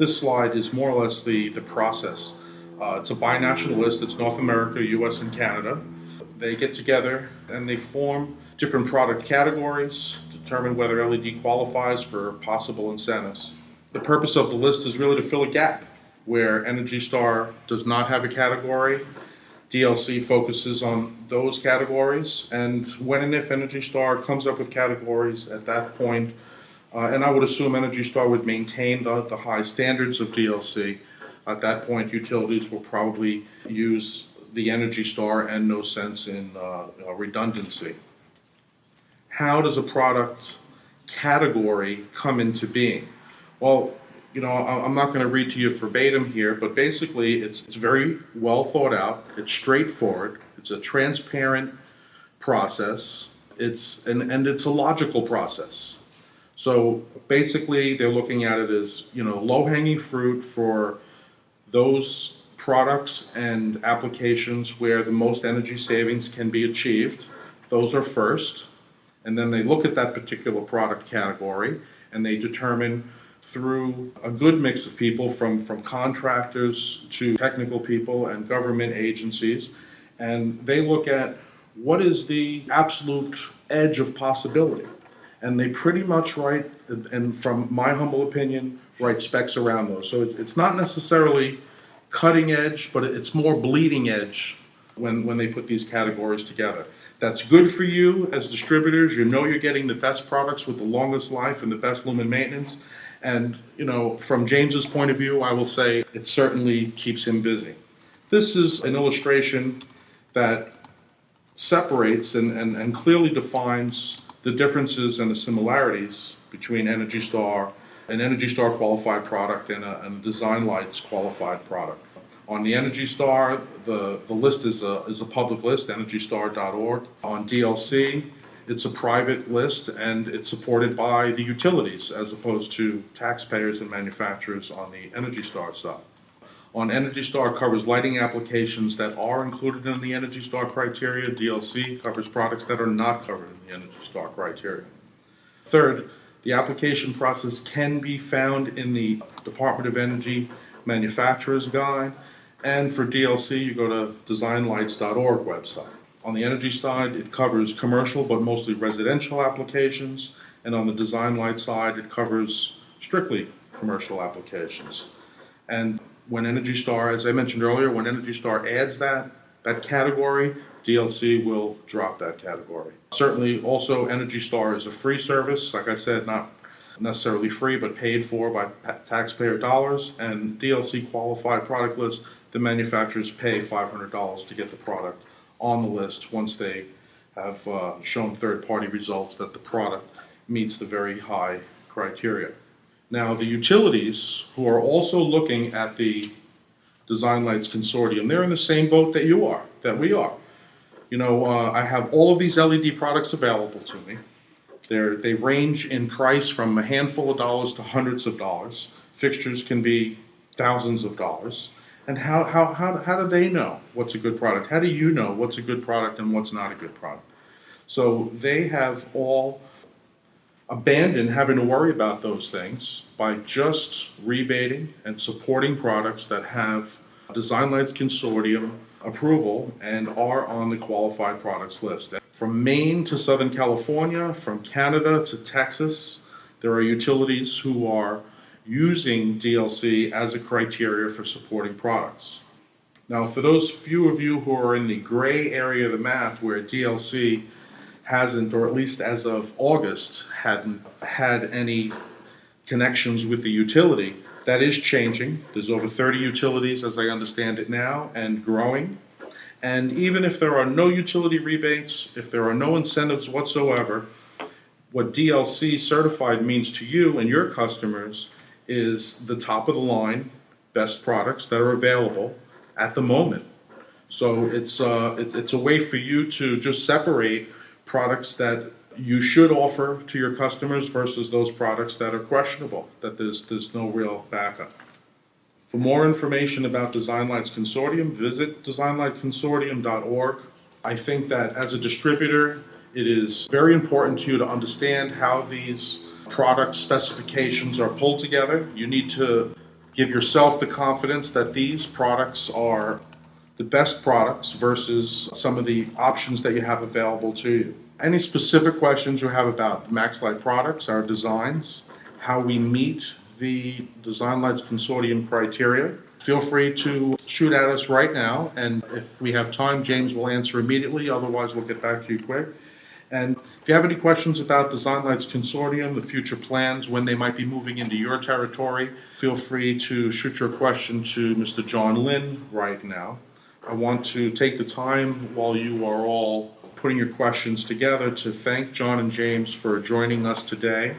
This slide is more or less the process. It's a binational list. It's North America, US, and Canada. They get together and they form different product categories, determine whether LED qualifies for possible incentives. The purpose of the list is really to fill a gap where Energy Star does not have a category. DLC focuses on those categories, and when and if Energy Star comes up with categories at that point, and I would assume Energy Star would maintain the high standards of DLC, at that point utilities will probably use the Energy Star and no sense in redundancy. How does a product category come into being? Well, I'm not going to read to you verbatim here, but basically it's very well thought out, it's straightforward, it's a transparent process, it's a logical process. So basically they're looking at it as, low-hanging fruit for those products and applications where the most energy savings can be achieved. Those are first, and then they look at that particular product category and they determine through a good mix of people from contractors to technical people and government agencies, and they look at what is the absolute edge of possibility. And they pretty much write, and from my humble opinion, write specs around those. So it's not necessarily cutting edge, but it's more bleeding edge when they put these categories together. That's good for you as distributors. You're getting the best products with the longest life and the best lumen maintenance. And, from James's point of view, I will say it certainly keeps him busy. This is an illustration that separates and clearly defines the differences and the similarities between Energy Star, an Energy Star qualified product, and a DesignLights qualified product. On the Energy Star, the list is a public list, energystar.org. On DLC, it's a private list, and it's supported by the utilities as opposed to taxpayers and manufacturers on the Energy Star side. On Energy Star covers lighting applications that are included in the Energy Star criteria. DLC covers products that are not covered in the Energy Star criteria. Third, the application process can be found in the Department of Energy Manufacturer's Guide, and for DLC you go to DesignLights.org website. On the energy side, it covers commercial but mostly residential applications, and on the DesignLight side, it covers strictly commercial applications. And when Energy Star, as I mentioned earlier, when Energy Star adds that category, DLC will drop that category. Certainly, also, Energy Star is a free service. Like I said, not necessarily free, but paid for by taxpayer dollars. And DLC qualified product list, the manufacturers pay $500 to get the product on the list once they have shown third-party results that the product meets the very high criteria. Now, the utilities, who are also looking at the DesignLights Consortium, they're in the same boat that we are. I have all of these LED products available to me. They range in price from a handful of dollars to hundreds of dollars. Fixtures can be thousands of dollars. And how do they know what's a good product? How do you know what's a good product and what's not a good product? So they have all abandoned having to worry about those things by just rebating and supporting products that have DesignLights Consortium approval and are on the qualified products list. From Maine to Southern California, from Canada to Texas, there are utilities who are using DLC as a criteria for supporting products. Now, for those few of you who are in the gray area of the map where DLC hasn't, or at least as of August, hadn't had any connections with the utility, that is changing. There's over 30 utilities, as I understand it now, and growing. And even if there are no utility rebates, if there are no incentives whatsoever, what DLC certified means to you and your customers is the top of the line best products that are available at the moment. So it's a way for you to just separate products that you should offer to your customers versus those products that are questionable, that there's no real backup. For more information about DesignLights Consortium, visit DesignLightConsortium.org. I think that as a distributor, it is very important to you to understand how these product specifications are pulled together. You need to Give yourself the confidence that these products are the best products versus some of the options that you have available to you. Any specific questions you have about MaxLite products, our designs, how we meet the DesignLights Consortium criteria, feel free to shoot at us right now, and if we have time, James will answer immediately, otherwise we'll get back to you quick. And if you have any questions about DesignLights Consortium, the future plans, when they might be moving into your territory, feel free to shoot your question to Mr. John Lynn right now. I want to take the time while you are all putting your questions together to thank John and James for joining us today,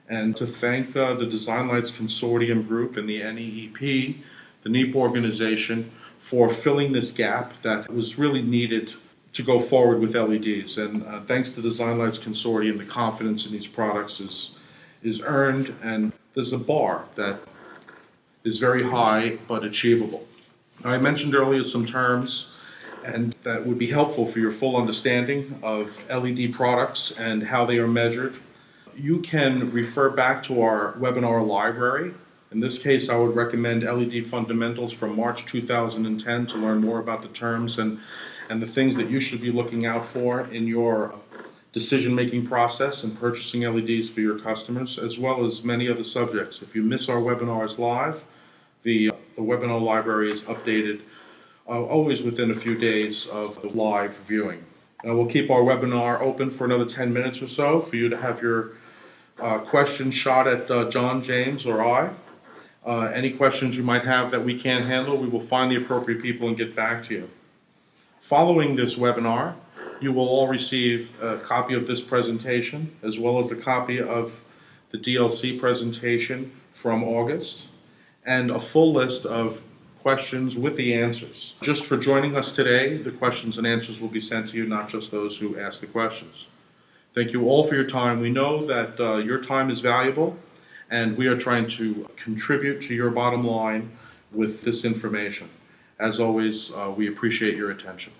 and to thank the DesignLights Consortium group and the NEEP, the NEEP organization, for filling this gap that was really needed to go forward with LEDs. And thanks to DesignLights Consortium, the confidence in these products is earned, and there's a bar that is very high but achievable. I mentioned earlier some terms and that would be helpful for your full understanding of LED products and how they are measured. You can refer back to our webinar library. In this case, I would recommend LED Fundamentals from March 2010 to learn more about the terms and the things that you should be looking out for in your decision-making process and purchasing LEDs for your customers, as well as many other subjects. If you miss our webinars live, the webinar library is updated always within a few days of the live viewing. We'll keep our webinar open for another 10 minutes or so for you to have your questions shot at John, James, or I. Any questions you might have that we can't handle, we will find the appropriate people and get back to you. Following this webinar, you will all receive a copy of this presentation, as well as a copy of the DLC presentation from August, and a full list of questions with the answers. Just for joining us today, the questions and answers will be sent to you, not just those who asked the questions. Thank you all for your time. We know that your time is valuable, and we are trying to contribute to your bottom line with this information. As always, we appreciate your attention.